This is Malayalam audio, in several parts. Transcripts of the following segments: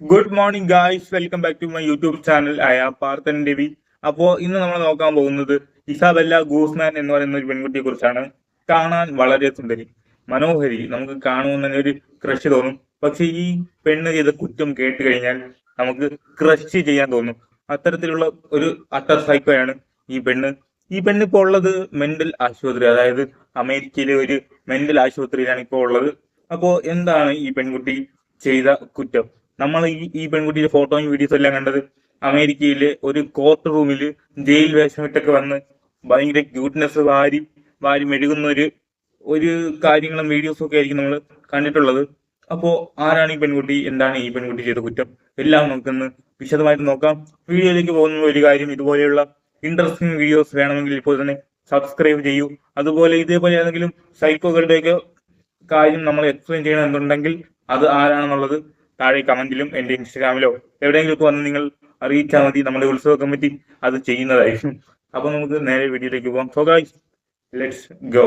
Good morning guys, welcome back to my YouTube channel ആയ പാർത്ഥൻ രവി. അപ്പോൾ ഇന്ന് നമ്മൾ നോക്കാൻ പോകുന്നത് ഇസാബെല്ല ഗൂസ്മാൻ എന്ന് പറയുന്ന ഒരു പെൺകുട്ടിയെ കുറിച്ചാണ്. കാണാൻ വളരെ സുന്ദരി, മനോഹരി, നമുക്ക് കാണുമ്പോൾ തന്നെ ഒരു ക്രഷ് തോന്നും. പക്ഷെ ഈ പെണ്ണ് ചെയ്ത കുറ്റം കേട്ട് കഴിഞ്ഞാൽ നമുക്ക് ക്രഷ് ചെയ്യാൻ തോന്നും. അത്തരത്തിലുള്ള ഒരു അട്ടർ സൈക്കോയാണ് ഈ പെണ്ണ്. ഈ പെണ്ണ് ഇപ്പോൾ ഉള്ളത് മെന്റൽ ആശുപത്രി, അതായത് അമേരിക്കയിലെ ഒരു മെന്റൽ ആശുപത്രിയിലാണ് ഇപ്പോൾ ഉള്ളത്. അപ്പോൾ എന്താണ് ഈ പെൺകുട്ടി ചെയ്ത കുറ്റം? നമ്മൾ ഈ പെൺകുട്ടിയുടെ ഫോട്ടോയും വീഡിയോസും എല്ലാം കണ്ടത് അമേരിക്കയിലെ ഒരു കോർട്ട് റൂമിൽ ജയിൽ വേഷമിട്ടൊക്കെ വന്ന് ഭയങ്കര ക്യൂട്ട്നെസ് വാരി വാരി മെഴുകുന്ന ഒരു കാര്യങ്ങളും വീഡിയോസും ഒക്കെ ആയിരിക്കും നമ്മൾ കണ്ടിട്ടുള്ളത്. അപ്പോ ആരാണ് ഈ പെൺകുട്ടി, എന്താണ് ഈ പെൺകുട്ടി ചെയ്ത കുറ്റം, എല്ലാം നമുക്കൊന്ന് വിശദമായിട്ട് നോക്കാം. വീഡിയോയിലേക്ക് പോകുന്ന ഒരു കാര്യം, ഇതുപോലെയുള്ള ഇൻട്രസ്റ്റിംഗ് വീഡിയോസ് വേണമെങ്കിൽ ഇപ്പോൾ തന്നെ സബ്സ്ക്രൈബ് ചെയ്യൂ. അതുപോലെ ഇതേപോലെ ഏതെങ്കിലും സൈക്കോകളുടെയൊക്കെ കാര്യം നമ്മൾ എക്സ്പ്ലെയിൻ ചെയ്യണമെന്നുണ്ടെങ്കിൽ അത് ആരാണെന്നുള്ളത് താഴെ കമന്റിലും എന്റെ ഇൻസ്റ്റാഗ്രാമിലോ എവിടെയെങ്കിലും ഒക്കെ വന്ന് നിങ്ങൾ അറിയിച്ചാൽ മതി. നമ്മുടെ ഉത്സവ കമ്മിറ്റി അത് ചെയ്യുന്നതായിരിക്കും. അപ്പൊ നമുക്ക് നേരെ വീഡിയോയിലേക്ക് പോകാം. So guys, let's go.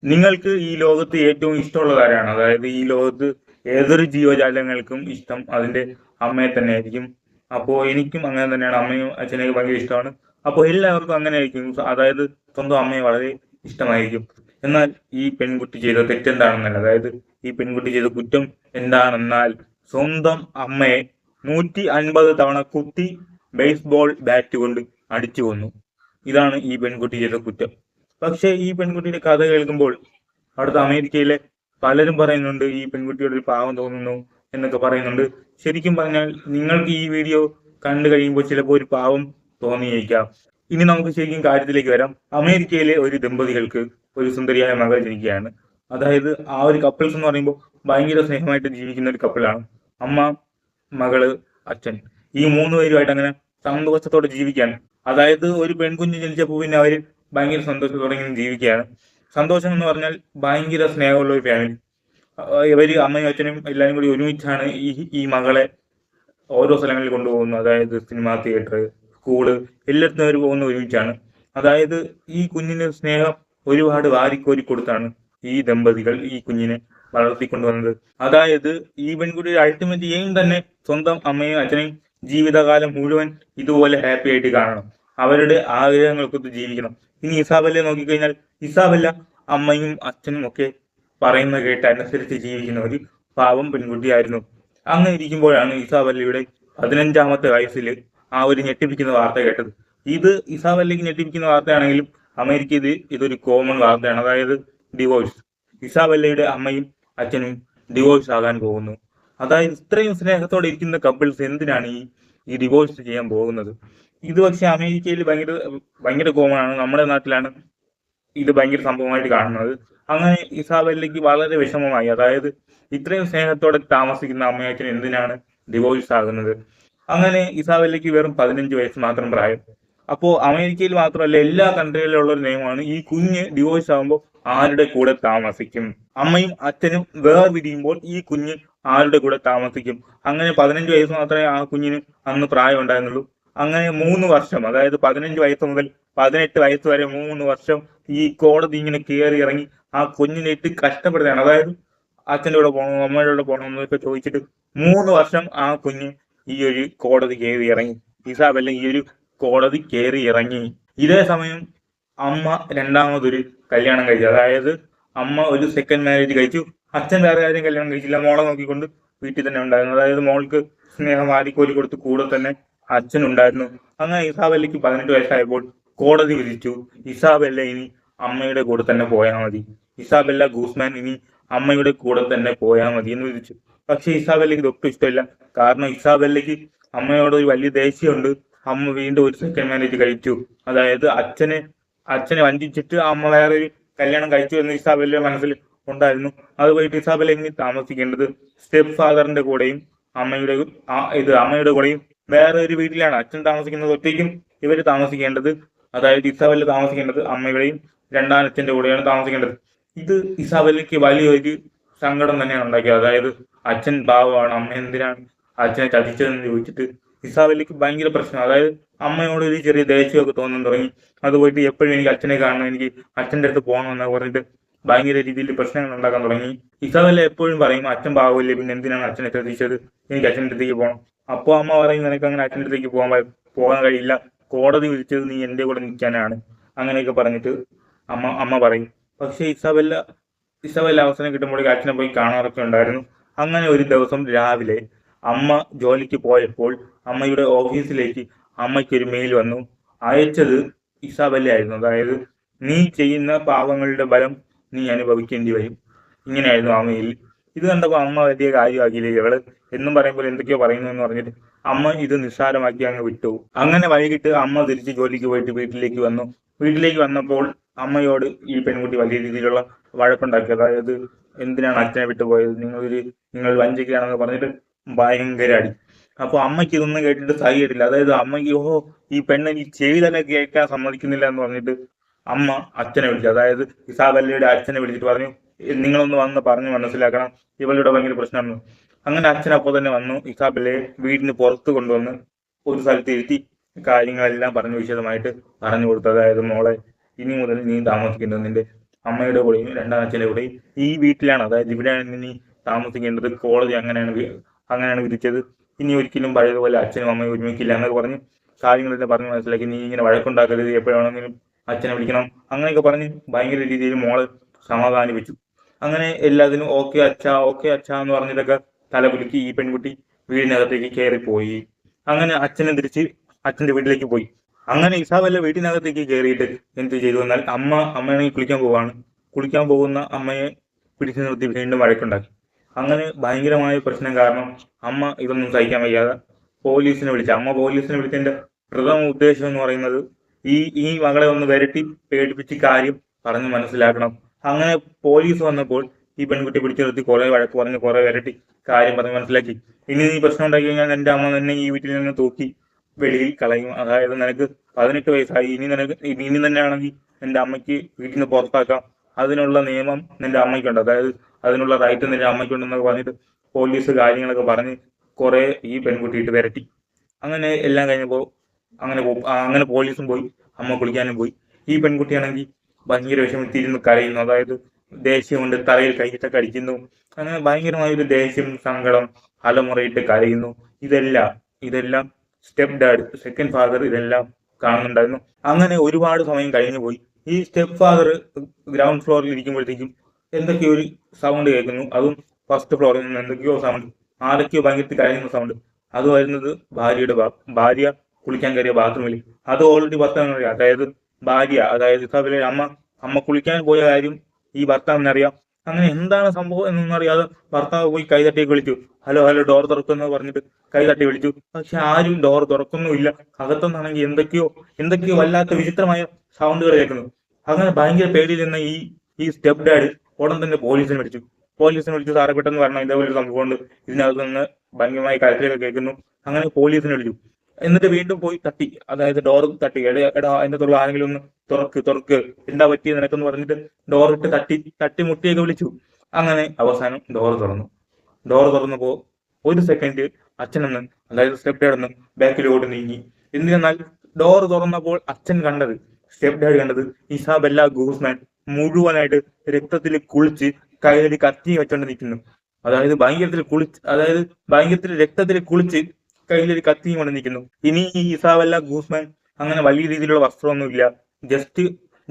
നിങ്ങൾക്ക് ഈ ലോകത്ത് ഏറ്റവും ഇഷ്ടമുള്ളത് ആരാണ്? അതായത് ഈ ലോകത്ത് ഏതൊരു ജീവജാലങ്ങൾക്കും ഇഷ്ടം അതിന്റെ അമ്മയെ തന്നെ ആയിരിക്കും. അപ്പോ എനിക്കും അങ്ങനെ തന്നെയാണ്. അമ്മയും അച്ഛനെയൊക്കെ ഭയങ്കര ഇഷ്ടമാണ്. അപ്പോൾ എല്ലാവർക്കും അങ്ങനെ ആയിരിക്കും. അതായത് സ്വന്തം അമ്മയെ വളരെ ഇഷ്ടമായിരിക്കും. എന്നാൽ ഈ പെൺകുട്ടി ചെയ്ത തെറ്റെന്താണെന്നല്ല, അതായത് ഈ പെൺകുട്ടി ചെയ്ത കുറ്റം എന്താണെന്നാൽ സ്വന്തം അമ്മയെ 150 തവണ കുത്തി ബേസ്ബോൾ ബാറ്റ് കൊണ്ട് അടിച്ചു കൊന്നു. ഇതാണ് ഈ പെൺകുട്ടി ചെയ്ത കുറ്റം. പക്ഷേ ഈ പെൺകുട്ടിയുടെ കഥ കേൾക്കുമ്പോൾ അവിടുത്തെ അമേരിക്കയിലെ പലരും പറയുന്നുണ്ട് ഈ പെൺകുട്ടിയോട് ഒരു പാവം തോന്നുന്നു എന്നൊക്കെ പറയുന്നുണ്ട്. ശരിക്കും പറഞ്ഞാൽ നിങ്ങൾക്ക് ഈ വീഡിയോ കണ്ടു കഴിയുമ്പോൾ ചിലപ്പോൾ ഒരു പാവം തോന്നിയേക്കാം. ഇനി നമുക്ക് ശരിക്കും കാര്യത്തിലേക്ക് വരാം. അമേരിക്കയിലെ ഒരു ദമ്പതികൾക്ക് ഒരു സുന്ദരിയായ മകൾ ജനിക്കുകയാണ്. അതായത് ആ ഒരു കപ്പിൾസ് എന്ന് പറയുമ്പോൾ ഭയങ്കര സ്നേഹമായിട്ട് ജീവിക്കുന്ന ഒരു കപ്പിളാണ്. അമ്മ, മകള്, അച്ഛൻ, ഈ 3 പേരുമായിട്ട് അങ്ങനെ സന്തോഷത്തോടെ ജീവിക്കുകയാണ്. അതായത് ഒരു പെൺകുഞ്ഞ് ജനിച്ചപ്പോൾ പിന്നെ അവര് ഭയങ്കര സന്തോഷത്തോടെ ഇങ്ങനെ ജീവിക്കുകയാണ്. സന്തോഷം എന്ന് പറഞ്ഞാൽ ഭയങ്കര സ്നേഹമുള്ള ഒരു ഫാമിലി. ഇവര് അമ്മയും അച്ഛനും എല്ലാവരും കൂടി ഒരുമിച്ചാണ് ഈ മകളെ ഓരോ സ്ഥലങ്ങളിൽ കൊണ്ടുപോകുന്നത്. അതായത് സിനിമാ തിയേറ്റർ, സ്കൂള്, എല്ലായിടത്തും അവർ പോകുന്ന ഒരുമിച്ചാണ്. അതായത് ഈ കുഞ്ഞിന് സ്നേഹം ഒരുപാട് വാരിക്കോരി കൊടുത്താണ് ഈ ദമ്പതികൾ ഈ കുഞ്ഞിനെ വളർത്തിക്കൊണ്ടുവന്നത്. അതായത് ഈ പെൺകുട്ടിയുടെ അൾട്ടിമേറ്റ് എയിം തന്നെ സ്വന്തം അമ്മയും അച്ഛനെയും ജീവിതകാലം മുഴുവൻ ഇതുപോലെ ഹാപ്പി ആയിട്ട് കാണണം, അവരുടെ ആഗ്രഹങ്ങൾക്കൊത്ത് ജീവിക്കണം. ഇനി ഇസാബെല്ലെ നോക്കിക്കഴിഞ്ഞാൽ ഇസാബെല്ല അമ്മയും അച്ഛനും ഒക്കെ പറയുന്ന കേട്ട് അനുസരിച്ച് ജീവിക്കുന്ന ഒരു പാവം പെൺകുട്ടിയായിരുന്നു. അങ്ങനെ ഇരിക്കുമ്പോഴാണ് ഇസാബെല്ലയുടെ 15ാമത്തെ വയസ്സിൽ ആ ഒരു ഞെട്ടിപ്പിക്കുന്ന വാർത്ത കേട്ടത്. ഇത് ഇസാബെല്ലയ്ക്ക് ഞെട്ടിപ്പിക്കുന്ന വാർത്തയാണെങ്കിലും അമേരിക്കയിൽ ഇതൊരു കോമൺ വാർത്തയാണ്. അതായത് ഡിവോഴ്സ്. ഇസാബെല്ലയുടെ അമ്മയും അച്ഛനും ഡിവോഴ്സ് ആകാൻ പോകുന്നു. അതായത് ഇത്രയും സ്നേഹത്തോടെ ഇരിക്കുന്ന കപ്പിൾസ് എന്തിനാണ് ഈ ഡിവോഴ്സ് ചെയ്യാൻ പോകുന്നത്? ഇത് പക്ഷെ അമേരിക്കയിൽ ഭയങ്കര ഭയങ്കര കോമൺ ആണ്. നമ്മുടെ നാട്ടിലാണ് ഇത് ഭയങ്കര സംഭവമായിട്ട് കാണുന്നത്. അങ്ങനെ ഇസാബെല്ലയ്ക്ക് വളരെ വിഷമമായി. അതായത് ഇത്രയും സ്നേഹത്തോടെ താമസിക്കുന്ന അമ്മയച്ഛൻ എന്തിനാണ് ഡിവോഴ്സ് ആകുന്നത്? അങ്ങനെ ഇസാബെല്ലയ്ക്ക് വെറും 15 വയസ്സ് മാത്രം പ്രായം. അപ്പോ അമേരിക്കയിൽ മാത്രമല്ല എല്ലാ കൺട്രികളിലുള്ള ഒരു നിയമമാണ്, ഈ കുഞ്ഞ് ഡിവോഴ്സ് ആകുമ്പോൾ ആരുടെ കൂടെ താമസിക്കും? അമ്മയും അച്ഛനും വേർപിരിയുമ്പോൾ ഈ കുഞ്ഞ് ആരുടെ കൂടെ താമസിക്കും? അങ്ങനെ 15 വയസ്സ് മാത്രമേ ആ കുഞ്ഞിന് അന്ന് പ്രായം ഉണ്ടായിരുന്നുള്ളൂ. അങ്ങനെ 3 വർഷം, അതായത് 15 വയസ്സ് മുതൽ 18 വയസ്സ് വരെ 3 വർഷം ഈ കോടതി ഇങ്ങനെ കയറി ഇറങ്ങി ആ കുഞ്ഞിനെ ഇട്ട് കഷ്ടപ്പെടുകയാണ്. അതായത് അച്ഛൻ്റെ കൂടെ പോകണോ അമ്മയുടെ കൂടെ പോകണോ എന്നൊക്കെ ചോദിച്ചിട്ട് 3 വർഷം ആ കുഞ്ഞ് ഈ ഒരു കോടതി കയറി ഇറങ്ങി. ഇസാബെല്ല ഈ ഒരു കോടതി കയറി ഇറങ്ങി. ഇതേ സമയം അമ്മ രണ്ടാമതൊരു കല്യാണം കഴിച്ചു. അതായത് അമ്മ ഒരു സെക്കൻഡ് മാരേജ് കഴിച്ചു. അച്ഛൻ വേറെ ആരെയും കല്യാണം കഴിച്ചില്ല, മോളെ നോക്കിക്കൊണ്ട് വീട്ടിൽ തന്നെ ഉണ്ടായിരുന്നു. അതായത് മോൾക്ക് സ്നേഹം വാരിക്കോരി കൊടുത്ത് കൂടെ തന്നെ അച്ഛൻ ഉണ്ടായിരുന്നു. അങ്ങനെ ഇസാബെല്ലയ്ക്ക് 18 വയസ്സായപ്പോൾ കോടതി വിധിച്ചു ഇസാബെല്ല ഇനി അമ്മയുടെ കൂടെ തന്നെ പോയാൽ മതി, ഇസാബെല്ല ഗൂസ്മാൻ ഇനി അമ്മയുടെ കൂടെ തന്നെ പോയാൽ മതി എന്ന് വിധിച്ചു. പക്ഷെ ഇസാബെല്ലയ്ക്ക് ഇതൊട്ടും ഇഷ്ടമില്ല. കാരണം ഇസാബെല്ലയ്ക്ക് അമ്മയോട് ഒരു വലിയ ദേഷ്യമുണ്ട്. അമ്മ വീണ്ടും ഒരു സെക്കൻഡ് മാരേജ് കഴിച്ചു. അതായത് അച്ഛനെ വഞ്ചിച്ചിട്ട് അമ്മ വേറെ ഒരു കല്യാണം കഴിച്ചു എന്ന് ഇസാബെല്ലയുടെ മനസ്സിൽ ഉണ്ടായിരുന്നു. അത് പോയിട്ട് ഇസാബെല്ല ഇനി താമസിക്കേണ്ടത് സ്റ്റെപ്പ് ഫാദറിന്റെ കൂടെയും അമ്മയുടെ കൂടെയും വേറെ ഒരു വീട്ടിലാണ്. അച്ഛൻ താമസിക്കുന്നത് ഒറ്റയ്ക്കും ഇവര് താമസിക്കേണ്ടത്, അതായത് ഇസാബെല്ല താമസിക്കേണ്ടത് അമ്മയുടെയും രണ്ടാനച്ഛന്റെ കൂടെയാണ് താമസിക്കേണ്ടത്. ഇത് ഇസാബെല്ലയ്ക്ക് വലിയൊരു സങ്കടം തന്നെയാണ് ഉണ്ടാക്കിയത്. അതായത് അച്ഛൻ പാവമാണ്, അമ്മ എന്തിനാണ് അച്ഛനെ ചതിച്ചതെന്ന് ചോദിച്ചിട്ട് ഇസാബെല്ലയ്ക്ക് ഭയങ്കര പ്രശ്നം. അതായത് അമ്മയോട് ഒരു ചെറിയ ദേഷ്യമൊക്കെ തോന്നാൻ തുടങ്ങി. അത് പോയിട്ട് എപ്പോഴും എനിക്ക് അച്ഛനെ കാണണം, എനിക്ക് അച്ഛൻ്റെ അടുത്ത് പോകണമെന്ന് പറഞ്ഞിട്ട് ഭയങ്കര രീതിയിൽ പ്രശ്നങ്ങൾ ഉണ്ടാക്കാൻ തുടങ്ങി. ഇസബെല്ല എപ്പോഴും പറയും അച്ഛൻ പാവമില്ലേ, പിന്നെ എന്തിനാണ് അച്ഛനെ ശ്രദ്ധിച്ചത്, എനിക്ക് അച്ഛൻ്റെ അടുത്തേക്ക് പോകണം. അപ്പോൾ അമ്മ പറയും നിനക്ക് അങ്ങനെ അച്ഛൻ്റെ അടുത്തേക്ക് പോകാൻ കഴിയില്ല, കോടതി വിളിച്ചത് നീ എൻ്റെ കൂടെ നിൽക്കാനാണ്, അങ്ങനെയൊക്കെ പറഞ്ഞിട്ട് അമ്മ പറയും. പക്ഷേ ഇസബെല്ല അവസരം കിട്ടുമ്പോഴേക്കും അച്ഛനെ പോയി കാണാറൊക്കെ ഉണ്ടായിരുന്നു. അങ്ങനെ ഒരു ദിവസം രാവിലെ അമ്മ ജോലിക്ക് പോയപ്പോൾ അമ്മയുടെ ഓഫീസിലേക്ക് അമ്മയ്ക്കൊരു മെയിൽ വന്നു. അയച്ചത് ഇസാബെല്ല ആയിരുന്നു. അതായത് നീ ചെയ്യുന്ന പാവങ്ങളുടെ ബലം നീ അനുഭവിക്കേണ്ടി വരും, ഇങ്ങനെയായിരുന്നു ആ മെയിൽ. ഇത് കണ്ടപ്പോൾ അമ്മ വലിയ കാര്യമാക്കിയില്ലേ ഇവള് എന്നും പറയുമ്പോൾ എന്തൊക്കെയോ പറയുന്നു എന്ന് പറഞ്ഞിട്ട് അമ്മ ഇത് നിസ്സാരമാക്കി അങ്ങ് വിട്ടു. അങ്ങനെ വൈകിട്ട് അമ്മ തിരിച്ച് ജോലിക്ക് പോയിട്ട് വീട്ടിലേക്ക് വന്നു. വീട്ടിലേക്ക് വന്നപ്പോൾ അമ്മയോട് ഈ പെൺകുട്ടി വലിയ രീതിയിലുള്ള വഴക്കുണ്ടാക്കി. അതായത് എന്തിനാണ് അച്ഛനെ വിട്ടുപോയത്, നിങ്ങൾ വഞ്ചിക്കുകയാണെന്ന് പറഞ്ഞിട്ട് ഭയങ്കര അടി. അപ്പോൾ അമ്മയ്ക്ക് ഇതൊന്നും കേട്ടിട്ട് സഹിക്കില്ല. അതായത് അമ്മയ്ക്ക് ഈ പെണ്ണ് ഈ ചെവി തന്നെ കേൾക്കാൻ സമ്മതിക്കുന്നില്ല എന്ന് പറഞ്ഞിട്ട് അമ്മ അച്ഛനെ വിളിച്ചു. അതായത് ഇസാബെല്ലയുടെ അച്ഛനെ വിളിച്ചിട്ട് പറഞ്ഞു നിങ്ങളൊന്ന് വന്ന് പറഞ്ഞ് മനസ്സിലാക്കണം, ഇവളുടെ ഭയങ്കര പ്രശ്നമാണ്. അങ്ങനെ അച്ഛൻ അപ്പോൾ തന്നെ വന്നു ഇസാബെല്ലയെ വീടിന് പുറത്ത് കൊണ്ടുവന്ന് ഒരു സ്ഥലത്ത് ഇരുത്തി കാര്യങ്ങളെല്ലാം പറഞ്ഞു വിശദമായിട്ട് പറഞ്ഞു കൊടുത്തു. അതായത് മോളെ, ഇനി മുതൽ നീ താമസിക്കുന്നത് നിന്റെ അമ്മയുടെ കൂടെയും രണ്ടാം അച്ഛൻ്റെ കൂടെയും ഈ വീട്ടിലാണ്, അതായത് ഇവിടെയാണ് നീ താമസിക്കേണ്ടത്, കോടതി അങ്ങനെയാണ് വിധിച്ചത്, ഇനി ഒരിക്കലും പഴയതുപോലെ അച്ഛനും അമ്മയും ഒരുമിക്കില്ല എന്നൊക്കെ പറഞ്ഞ് കാര്യങ്ങളെല്ലാം പറഞ്ഞ് മനസ്സിലാക്കി. നീ ഇങ്ങനെ വഴക്കുണ്ടാക്കരുത്, എപ്പോഴാണെങ്കിലും അച്ഛനെ വിളിക്കണം, അങ്ങനെയൊക്കെ പറഞ്ഞ് ഭയങ്കര രീതിയിൽ മോളെ സമാധാനിപ്പിച്ചു. അങ്ങനെ എല്ലാത്തിനും ഓക്കെ അച്ഛാ എന്ന് പറഞ്ഞിട്ടൊക്കെ തലകുലുക്കി ഈ പെൺകുട്ടി വീടിനകത്തേക്ക് കയറിപ്പോയി. അങ്ങനെ അച്ഛനെ തിരിച്ച് അച്ഛൻ്റെ വീട്ടിലേക്ക് പോയി. അങ്ങനെ ഇസാബെല്ല വീട്ടിനകത്തേക്ക് കയറിയിട്ട് എന്ത് ചെയ്തു എന്നാൽ അമ്മയാണെങ്കിൽ കുളിക്കാൻ പോകുന്ന അമ്മയെ പിടിച്ചു നിർത്തി വീണ്ടും വഴക്കുണ്ടാക്കി. അങ്ങനെ ഭയങ്കരമായ പ്രശ്നം കാരണം അമ്മ ഇതൊന്നും സഹിക്കാൻ വയ്യാതെ പോലീസിനെ വിളിച്ചു. അമ്മ പോലീസിനെ വിളിച്ചതിന്റെ പ്രഥമ ഉദ്ദേശം എന്ന് പറയുന്നത് ഈ മകളെ ഒന്ന് വരട്ടി പേടിപ്പിച്ച് കാര്യം പറഞ്ഞ് മനസ്സിലാക്കണം. അങ്ങനെ പോലീസ് വന്നപ്പോൾ ഈ പെൺകുട്ടി പിടിച്ചു നിർത്തി കുറെ വഴക്ക് പറഞ്ഞ് കുറെ വരട്ടി കാര്യം പറഞ്ഞ് മനസ്സിലാക്കി. ഇനി നീ പ്രശ്നം ഉണ്ടാക്കി കഴിഞ്ഞാൽ എൻ്റെ അമ്മ തന്നെ ഈ വീട്ടിൽ നിന്ന് തൂക്കി വെളിയിൽ കളയും. അതായത് നിനക്ക് 18 വയസ്സായി, ഇനി തന്നെയാണെങ്കിൽ നിന്റെ അമ്മയ്ക്ക് വീട്ടിൽ നിന്ന് പുറത്താക്കാം, അതിനുള്ള നിയമം നിന്റെ അമ്മയ്ക്കുണ്ട്, അതായത് അതിനുള്ള റൈറ്റ് നിന്റെ അമ്മയ്ക്കുണ്ടെന്നൊക്കെ പറഞ്ഞിട്ട് പോലീസ് കാര്യങ്ങളൊക്കെ പറഞ്ഞ് കുറെ ഈ പെൺകുട്ടിയിട്ട് വരട്ടി. അങ്ങനെ എല്ലാം കഴിഞ്ഞപ്പോൾ അങ്ങനെ പോലീസും പോയി, അമ്മ കുളിക്കാനും പോയി. ഈ പെൺകുട്ടിയാണെങ്കിൽ ഭയങ്കര വിഷമത്തിരുന്ന് കരയുന്നു. അതായത് ദേഷ്യം കൊണ്ട് തറയിൽ കൈയിട്ടൊക്കെ അടിക്കുന്നു. അങ്ങനെ ഭയങ്കരമായൊരു ദേഷ്യം, സങ്കടം, അലമുറയിട്ട് കരയുന്നു. ഇതെല്ലാം സ്റ്റെപ്പ് ഡാഡ്, സെക്കൻഡ് ഫാദർ ഇതെല്ലാം കാണുന്നുണ്ടായിരുന്നു. അങ്ങനെ ഒരുപാട് സമയം കഴിഞ്ഞു പോയി. ഈ സ്റ്റെപ്പ് ഫാദർ ഗ്രൗണ്ട് ഫ്ലോറിൽ ഇരിക്കുമ്പോഴത്തേക്കും എന്തൊക്കെയോ ഒരു സൗണ്ട് കേൾക്കുന്നു. അതും ഫസ്റ്റ് ഫ്ലോറിൽ നിന്ന് എന്തൊക്കെയോ സൗണ്ട്, ആരൊക്കെയോ ഭയങ്കര കരയുന്ന സൗണ്ട്. അത് വരുന്നത് ഭാര്യ കുളിക്കാൻ കയറിയ ബാത്റൂമിൽ. അത് ഓൾറെഡി ഭർത്താവിന് അറിയാം. അതായത് ഇസാബെല്ലയുടെ അമ്മ കുളിക്കാൻ പോയ കാര്യം ഈ ഭർത്താവിനറിയാം. അങ്ങനെ എന്താണ് സംഭവം എന്നൊന്നും അറിയാതെ ഭർത്താവ് പോയി കൈതട്ടിയൊക്കെ വിളിച്ചു. ഹലോ ഡോർ തുറക്കുന്നു പറഞ്ഞിട്ട് കൈതട്ടി വിളിച്ചു. പക്ഷെ ആരും ഡോർ തുറക്കുന്നുമില്ല. അകത്തുനിന്നാണെങ്കിൽ എന്തൊക്കെയോ വല്ലാത്ത വിചിത്രമായ സൗണ്ടുകൾ കേൾക്കുന്നു. അങ്ങനെ ഭയങ്കര പേടിയിൽ നിന്ന് ഈ സ്റ്റെപ്പ് ഡാഡ് ഉടൻ തന്നെ പോലീസിനെ വിളിച്ചു. സാറെ പെട്ടെന്ന് പറഞ്ഞു, ഇതേപോലെ ഒരു സംഭവമുണ്ട്, ഇതിനകത്ത് നിന്ന് ഭയങ്കരമായി കരച്ചിലൊക്കെ കേൾക്കുന്നു. അങ്ങനെ പോലീസിനെ വിളിച്ചു. എന്നിട്ട് വീണ്ടും പോയി തട്ടി, അതായത് ഡോർ തട്ടി, എടാ അതിനകത്തുള്ള ആരെങ്കിലും ഒന്ന് തുറക്ക്, എന്താ പറ്റിയത് നിനക്കെന്ന് പറഞ്ഞിട്ട് ഡോറിട്ട് തട്ടി മുട്ടിയൊക്കെ വിളിച്ചു. അങ്ങനെ അവസാനം ഡോർ തുറന്നപ്പോ ഒരു സെക്കൻഡ് അച്ഛനൊന്ന്, അതായത് സ്റ്റെപ്പ് ഡാഡ് ഒന്ന് ബാക്കിലോട്ട് നീങ്ങി. എന്തിനെന്നാൽ ഡോർ തുറന്നപ്പോൾ സ്റ്റെപ്പ് ഡാഡ് കണ്ടത് ഇസാബെല്ല ഗൂസ്മാൻ മുഴുവനായിട്ട് രക്തത്തിൽ കുളിച്ച് കയ്യിൽ കത്തി വെച്ചോണ്ട് നിൽക്കുന്നു. അതായത് ഭയങ്കരത്തിൽ രക്തത്തിൽ കുളിച്ച് കയ്യിലൊരു കത്തിയും കൊണ്ട് നിൽക്കുന്നു. ഇനി ഈ ഇസാബെല്ല ഗൂസ്മാൻ അങ്ങനെ വലിയ രീതിയിലുള്ള വസ്ത്രമൊന്നുമില്ല,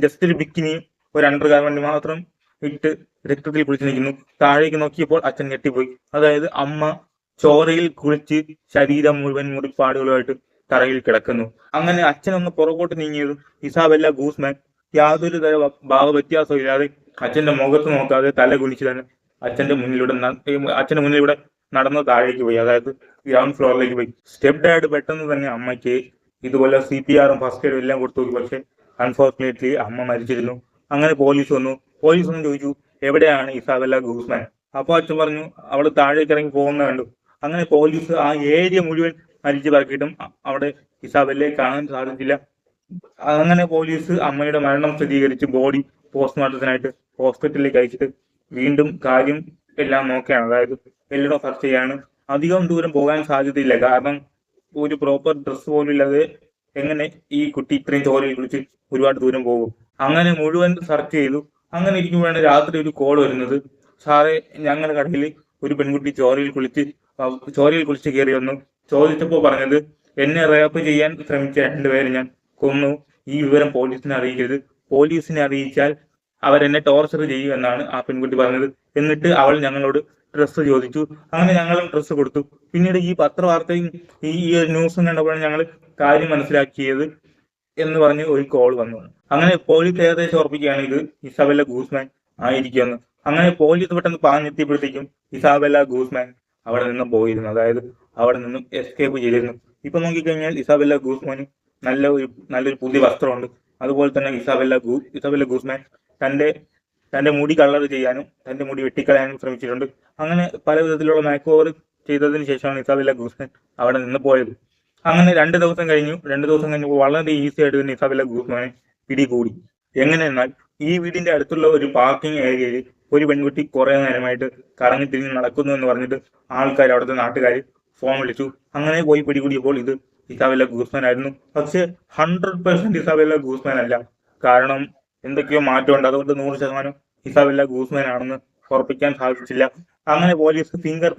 ജസ്റ്റ് ഒരു ബിക്കിനിയും ഒരു അണ്ടർ ഗാർമെന്റ് മാത്രം ഇട്ട് രക്തത്തിൽ കുളിച്ച് നിൽക്കുന്നു. താഴേക്ക് നോക്കിയപ്പോൾ അച്ഛൻ ഞെട്ടിപ്പോയി. അതായത് അമ്മ ചോരയിൽ കുളിച്ച് ശരീരം മുഴുവൻ മുറിപ്പാടുകളുമായിട്ട് തറയിൽ കിടക്കുന്നു. അങ്ങനെ അച്ഛനൊന്ന് പുറകോട്ട് നീങ്ങിയതും ഇസാബെല്ല ഗൂസ്മാൻ യാതൊരു തര ഭാവവ്യത്യാസവും ഇല്ലാതെ അച്ഛന്റെ മുഖത്ത് നോക്കാതെ തല കുനിച്ച് തന്നെ അച്ഛന്റെ മുന്നിലൂടെ നടന്ന് താഴേക്ക് പോയി, അതായത് ഗ്രൗണ്ട് ഫ്ലോറിലേക്ക് പോയി. സ്റ്റെപ്പ് ഡാഡ് പെട്ടെന്ന് തന്നെ അമ്മയ്ക്ക് ഇതുപോലെ CPR ഫസ്റ്റ് എയ്ഡും എല്ലാം കൊടുത്തു നോക്കി. പക്ഷെ അൺഫോർച്ചുനേറ്റ്ലി അമ്മ മരിച്ചിരുന്നു. അങ്ങനെ പോലീസ് വന്നു ചോദിച്ചു എവിടെയാണ് ഇസാബെല്ല ഗൂസ്മാൻ. അപ്പോൾ അച്ഛൻ പറഞ്ഞു അവള് താഴേക്ക് ഇറങ്ങി പോകുന്ന കണ്ടു. അങ്ങനെ പോലീസ് ആ ഏരിയ മുഴുവൻ മരിച്ചു പറക്കിയിട്ടും അവിടെ ഇസാബെല്ലയെ കാണാൻ സാധിച്ചില്ല. അങ്ങനെ പോലീസ് അമ്മയുടെ മരണം സ്ഥിരീകരിച്ച് ബോഡി പോസ്റ്റ്മോർട്ടത്തിനായിട്ട് ഹോസ്പിറ്റലിലേക്ക് അയച്ചിട്ട് വീണ്ടും കാര്യം എല്ലാം നോക്കുകയാണ്. അതായത് എല്ലായിടവും സെർച്ച് ചെയ്യാണ്. അധികം ദൂരം പോകാൻ സാധ്യതയില്ല, കാരണം ഒരു പ്രോപ്പർ ഡ്രസ്സ് പോലും ഇല്ലാതെ എങ്ങനെ ഈ കുട്ടി ഇത്രയും ചോരയിൽ കുളിച്ച് ഒരുപാട് ദൂരം പോകും. അങ്ങനെ മുഴുവൻ സെർച്ച് ചെയ്തു. അങ്ങനെ ഇരിക്കുമ്പോഴാണ് രാത്രി ഒരു കോൾ വരുന്നത്. സാറേ, ഞങ്ങളുടെ കടയിൽ ഒരു പെൺകുട്ടി ചോരയിൽ കുളിച്ച് കയറി വന്നു. ചോദിച്ചപ്പോൾ പറഞ്ഞത് എന്നെ റേപ്പ് ചെയ്യാൻ ശ്രമിച്ച 2 പേരെ ഞാൻ കൊന്നു. ഈ വിവരം പോലീസിനെ അറിയിക്കരുത്. പോലീസിനെ അറിയിച്ചാൽ അവരെന്നെ ടോർച്ചർ ചെയ്യുമെന്നാണ് ആ പെൺകുട്ടി പറഞ്ഞത്. എന്നിട്ട് അവൾ ഞങ്ങളോട് ഡ്രസ്സ് ചോദിച്ചു. അങ്ങനെ ഞങ്ങളും ഡ്രസ്സ് കൊടുത്തു. പിന്നീട് ഈ പത്രവാർത്തയും ഈ ന്യൂസും കണ്ടപ്പോഴാണ് ഞങ്ങൾ കാര്യം മനസ്സിലാക്കിയത് എന്ന് പറഞ്ഞ് ഒരു കോൾ വന്നു. അങ്ങനെ പോലീസ് ഏകദേശം ഉറപ്പിക്കുകയാണ് ഇത് ഇസാബെല്ല ഗൂസ്മാൻ ആയിരിക്കുമെന്ന്. അങ്ങനെ പോലീസ് പെട്ടെന്ന് പാഞ്ഞെത്തിയപ്പോഴത്തേക്കും ഇസാബെല്ല ഗൂസ്മാൻ അവിടെ നിന്നും പോയിരുന്നു. അതായത് അവിടെ നിന്നും എസ്കേപ്പ് ചെയ്തിരുന്നു. ഇപ്പൊ നോക്കിക്കഴിഞ്ഞാൽ ഇസാബെല്ല ഗൂസ്മാന് നല്ലൊരു പുതിയ വസ്ത്രമുണ്ട്. അതുപോലെ തന്നെ ഇസാബെല്ല ഗൂസ്മാൻ തന്റെ മുടി കളർ ചെയ്യാനും തന്റെ മുടി വെട്ടിക്കളയാനും ശ്രമിച്ചിട്ടുണ്ട്. അങ്ങനെ പല വിധത്തിലുള്ള മേക്ക് ഓവർ ചെയ്തതിനു ശേഷമാണ് ഇസാബെല്ല ഗൂസ്മാൻ അവിടെ നിന്ന് പോയത്. അങ്ങനെ 2 ദിവസം കഴിഞ്ഞു. 2 ദിവസം കഴിഞ്ഞപ്പോൾ വളരെ ഈസി ആയിട്ട് തന്നെ ഇസാബെല്ല ഗൂസ്മാനെ പിടികൂടി. എങ്ങനെയെന്നാൽ ഈ വീടിന്റെ അടുത്തുള്ള ഒരു പാർക്കിംഗ് ഏരിയയിൽ ഒരു പെൺകുട്ടി കുറെ നേരമായിട്ട് കറങ്ങി തിരിഞ്ഞ് നടക്കുന്നു എന്ന് പറഞ്ഞിട്ട് അവിടുത്തെ നാട്ടുകാർ ഫോൺ വിളിച്ചു. അങ്ങനെ പോയി പിടികൂടിയപ്പോൾ ഇത് ഇസാബെല്ല ഗൂസ്മാൻ ആയിരുന്നു. പക്ഷെ 100% ഇസാബെല്ല ഗൂസ്മാൻ അല്ല. കാരണം എന്തൊക്കെയോ മാറ്റമുണ്ട്. അതുകൊണ്ട് 100% ഇസാബെല്ല ഗൂസ്മാൻ ആണെന്ന് ഉറപ്പിക്കാൻ സാധിച്ചില്ല. അങ്ങനെ പോലീസ് ഫിംഗർ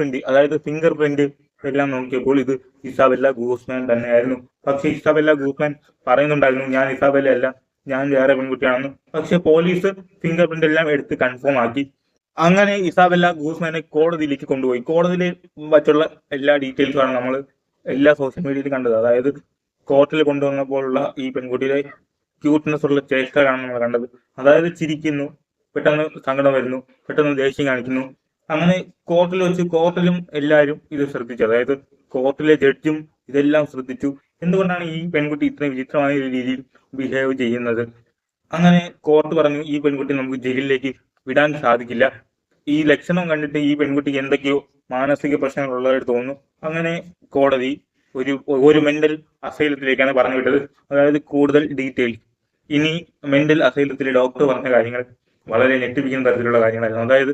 പ്രിന്റ് എല്ലാം നോക്കിയപ്പോൾ ഇത് ഇസാബെല്ല ഗൂസ്മാൻ തന്നെയായിരുന്നു. പക്ഷെ ഇസാബെല്ല ഗൂസ്മാൻ പറയുന്നുണ്ടായിരുന്നു ഞാൻ ഇസാബെല്ല അല്ല, ഞാൻ വേറെ പെൺകുട്ടിയാണെന്ന്. പക്ഷെ പോലീസ് ഫിംഗർ പ്രിന്റ് എല്ലാം എടുത്ത് കൺഫേം ആക്കി. അങ്ങനെ ഇസാബെല്ല ഗൂസ്മാനെ കോടതിയിലേക്ക് കൊണ്ടുപോയി. കോടതിയിൽ വച്ചുള്ള എല്ലാ ഡീറ്റെയിൽസുമാണ് നമ്മൾ എല്ലാ സോഷ്യൽ മീഡിയയിൽ കണ്ടത്. അതായത് കോർട്ടിൽ കൊണ്ടുവന്നപ്പോഴുള്ള ഈ പെൺകുട്ടിയുടെ ക്യൂട്ട്നെസ് ഉള്ള ചേഷ്ടകളാണ് നമ്മൾ കണ്ടത്. അതായത് ചിരിക്കുന്നു, പെട്ടെന്ന് സങ്കടം വരുന്നു, പെട്ടെന്ന് ദേഷ്യം കാണിക്കുന്നു. അങ്ങനെ കോർട്ടിലും എല്ലാവരും ഇത് ശ്രദ്ധിച്ചു. അതായത് കോർട്ടിലെ ജഡ്ജും ഇതെല്ലാം ശ്രദ്ധിച്ചു. എന്തുകൊണ്ടാണ് ഈ പെൺകുട്ടി ഇത്രയും വിചിത്രമായ രീതിയിൽ ബിഹേവ് ചെയ്യുന്നത്? അങ്ങനെ കോർട്ട് പറഞ്ഞു ഈ പെൺകുട്ടി നമുക്ക് ജയിലിലേക്ക് വിടാൻ സാധിക്കില്ല. ഈ ലക്ഷണം കണ്ടിട്ട് ഈ പെൺകുട്ടിക്ക് എന്തൊക്കെയോ മാനസിക പ്രശ്നങ്ങൾ ഉള്ളതായിട്ട് തോന്നുന്നു. അങ്ങനെ കോടതി ഒരു മെന്റൽ അസൈലത്തിലേക്കാണ് പറഞ്ഞു വിട്ടത്. അതായത് കൂടുതൽ ഡീറ്റെയിൽസ് ഇനി മെന്റൽ അസൈലത്തിലെ ഡോക്ടർ പറഞ്ഞ കാര്യങ്ങൾ വളരെ ഞെട്ടിപ്പിക്കുന്ന തരത്തിലുള്ള കാര്യങ്ങളായിരുന്നു. അതായത്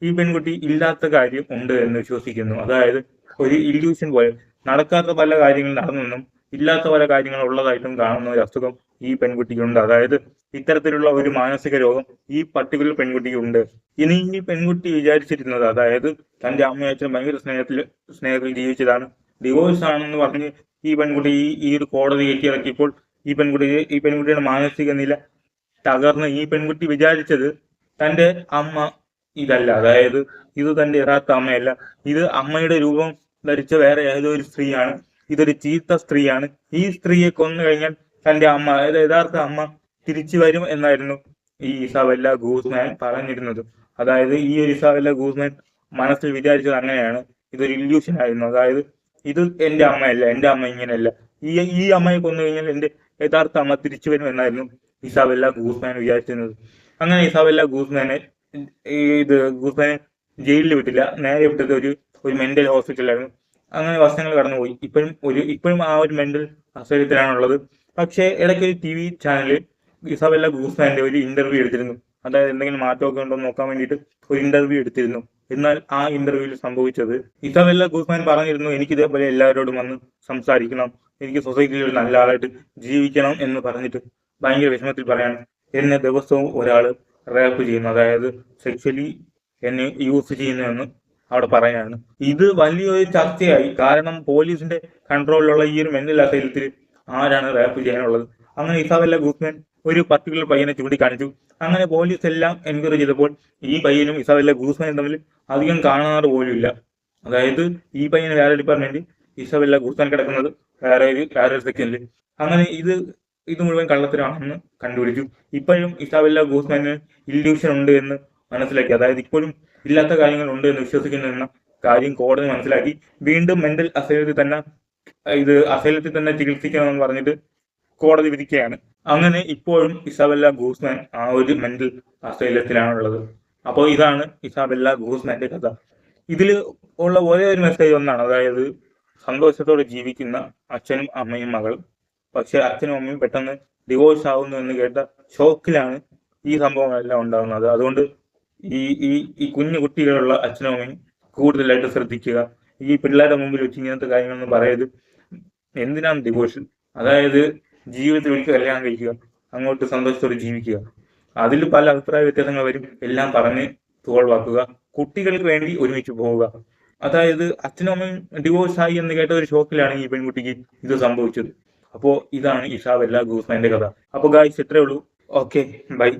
ഈ പെൺകുട്ടി ഇല്ലാത്ത കാര്യം ഉണ്ട് എന്ന് വിശ്വസിക്കുന്നു. അതായത് ഒരു ഇല്യൂഷൻ പോലെ നടക്കാത്ത പല കാര്യങ്ങൾ നടന്നെന്നും ഇല്ലാത്ത പല കാര്യങ്ങൾ ഉള്ളതായിട്ടും കാണുന്ന ഒരു അസുഖം ഈ പെൺകുട്ടിക്കുണ്ട്. അതായത് ഇത്തരത്തിലുള്ള ഒരു മാനസിക രോഗം ഈ പർട്ടിക്കുലർ പെൺകുട്ടിക്കുണ്ട്. ഇനി ഈ പെൺകുട്ടി വിചാരിച്ചിരുന്നത്, അതായത് തന്റെ അമ്മയച്ഛൻ ഭയങ്കര സ്നേഹത്തിൽ ജീവിച്ചതാണ്, ഡിവോഴ്സ് ആണെന്ന് പറഞ്ഞ് ഈ പെൺകുട്ടി ഈ ഒരു കോടതി കയറ്റിയിറക്കിയപ്പോൾ ഈ പെൺകുട്ടിയുടെ മാനസിക നില തകർന്ന് ഈ പെൺകുട്ടി വിചാരിച്ചത് തന്റെ അമ്മ ഇതല്ല, അതായത് ഇത് തന്റെ യഥാർത്ഥ അമ്മയല്ല, ഇത് അമ്മയുടെ രൂപം ധരിച്ച വേറെ ഏതോ ഒരു സ്ത്രീയാണ്, ഇതൊരു ചീത്ത സ്ത്രീയാണ്, ഈ സ്ത്രീയെ കൊന്നു കഴിഞ്ഞാൽ തന്റെ അമ്മ, അതായത് യഥാർത്ഥ അമ്മ തിരിച്ചു വരും എന്നായിരുന്നു ഈ ഇസാബെല്ല ഗൂസ്മാൻ പറഞ്ഞിരുന്നത്. അതായത് ഈ ഒരു ഇസാബെല്ല ഗൂസ്മാൻ മനസ്സിൽ വിചാരിച്ചത് അങ്ങനെയാണ്, ഇതൊരു ഇല്യൂഷൻ ആയിരുന്നു. അതായത് ഇത് എന്റെ അമ്മയല്ല, എന്റെ അമ്മ ഇങ്ങനെയല്ല, ഈ അമ്മയെ കൊന്നു കഴിഞ്ഞാൽ എന്റെ യഥാർത്ഥ അമ്മ തിരിച്ചു വരും എന്നായിരുന്നു ഇസാബെല്ല ഗൂസ്മാൻ വിചാരിച്ചിരുന്നത്. അങ്ങനെ ഇസാബെല്ല ഗൂസ്മാനെ ജയിലിൽ വിട്ടില്ല, നേരെ വിട്ടത് ഒരു മെന്റൽ ഹോസ്പിറ്റലായിരുന്നു. അങ്ങനെ വർഷങ്ങൾ കടന്നുപോയി. ഇപ്പോഴും ആ ഒരു മെന്റൽ അസൈലത്തിലാണുള്ളത്. പക്ഷേ ഇടയ്ക്ക് ഒരു TV ചാനലിൽ ഇസാബെല്ല ഗൂസ്മാന്റെ ഒരു ഇന്റർവ്യൂ എടുത്തിരുന്നു. അതായത് എന്തെങ്കിലും മാറ്റമൊക്കെ ഉണ്ടോ എന്ന് നോക്കാൻ വേണ്ടിയിട്ട് ഒരു ഇന്റർവ്യൂ എടുത്തിരുന്നു. എന്നാൽ ആ ഇന്റർവ്യൂവിൽ സംഭവിച്ചത്, ഇസാബെല്ല ഗൂസ്മാൻ പറഞ്ഞിരുന്നു എനിക്ക് ഇതേപോലെ എല്ലാവരോടും വന്ന് സംസാരിക്കണം, എനിക്ക് സൊസൈറ്റിയിൽ ഒരു നല്ല ആളായിട്ട് ജീവിക്കണം എന്ന് പറഞ്ഞിട്ട് ഭയങ്കര വിഷമത്തിൽ പറയാണ് എന്നെ ദിവസവും ഒരാൾ റേപ്പ് ചെയ്യുന്നു, അതായത് സെക്ഷലി എന്നെ യൂസ് ചെയ്യുന്നതെന്ന് അവിടെ പറയാണ്. ഇത് വലിയൊരു ചർച്ചയായി. കാരണം പോലീസിന്റെ കൺട്രോളിലുള്ള ഈ ഒരു മെന്റൽ അസൈലത്തിൽ ആരാണ് റേപ്പ് ചെയ്യാനുള്ളത്? അങ്ങനെ ഇസാബെല്ല ഗൂസ്മാൻ ഒരു പർട്ടിക്കുലർ പയ്യനെ ചൂണ്ടിക്കാണിച്ചു. അങ്ങനെ പോലീസ് എല്ലാം എൻക്വയറി ചെയ്തപ്പോൾ ഈ പയ്യനും ഇസാബെല്ല ഗൂസ്മാനും തമ്മിൽ അധികം കാണാറ് പോലും ഇല്ല. അതായത് ഈ പയ്യന് വേറെ ഡിപ്പാർട്ട്മെന്റ്, ഇസാബെല്ല ഗൂസ്മാൻ കിടക്കുന്നത് വേറെ സെക്ഷനിൽ. അങ്ങനെ ഇത് മുഴുവൻ കള്ളത്തരമാണെന്ന് കണ്ടുപിടിച്ചു. ഇപ്പോഴും ഇസാബെല്ല ഗൂസ്മാന് ഇല്യൂഷൻ ഉണ്ട് എന്ന് മനസ്സിലാക്കി. അതായത് ഇപ്പോഴും ഇല്ലാത്ത കാര്യങ്ങൾ ഉണ്ട് എന്ന് വിശ്വസിക്കുന്നു എന്ന കാര്യം കോടതി മനസ്സിലാക്കി. വീണ്ടും മെന്റൽ അസൈലത്തിൽ തന്നെ ചികിത്സിക്കണമെന്ന് പറഞ്ഞിട്ട് കോടതി വിധിക്കുകയാണ്. അങ്ങനെ ഇപ്പോഴും ഇസാബെല്ല ഗൂസ്മാൻ ആ ഒരു മെന്റൽ അസൈലത്തിലാണുള്ളത്. അപ്പോൾ ഇതാണ് ഇസാബെല്ല ഗൂസ്മാന്റെ കഥ. ഇതിൽ ഉള്ള ഒരേ ഒരു മെസ്സേജ് ഒന്നാണ്, അതായത് സന്തോഷത്തോടെ ജീവിക്കുന്ന അച്ഛനും അമ്മയും മകളും. പക്ഷെ അച്ഛനും അമ്മയും പെട്ടെന്ന് ഡിവോഴ്സ് ആവുന്നു എന്ന് കേട്ട ഷോക്കിലാണ് ഈ സംഭവങ്ങളെല്ലാം ഉണ്ടാകുന്നത്. അതുകൊണ്ട് ഈ കുഞ്ഞു കുട്ടികളുള്ള അച്ഛനും അമ്മയും കൂടുതലായിട്ട് ശ്രദ്ധിക്കുക. ഈ പിള്ളേരുടെ മുമ്പിൽ വെച്ച് ഇങ്ങനത്തെ കാര്യങ്ങളൊന്നും പറയരുത്. എന്തിനാണ് ഡിവോഴ്സ്? അതായത് ജീവിതത്തിൽ ഒരിക്കൽ കല്യാണം കഴിക്കുക, അങ്ങോട്ട് സന്തോഷത്തോടെ ജീവിക്കുക. അതിൽ പല അഭിപ്രായ വ്യത്യാസങ്ങൾ വരും. എല്ലാം പറഞ്ഞ് സോൾവ് ആക്കുക. കുട്ടികൾക്ക് വേണ്ടി ഒരുമിച്ച് പോവുക. അതായത് അച്ഛനും അമ്മയും ഡിവോഴ്സ് ആയി എന്ന് കേട്ട ഒരു ഷോക്കിലാണ് ഈ പെൺകുട്ടിക്ക് ഇത് സംഭവിച്ചത്. അപ്പോ ഇതാണ് ഇഷാബെല്ല ഗൂസ്മാന്റെ കഥ. അപ്പൊ ഗായ്സ് ഇത്രേ ഉള്ളൂ. Okay, by.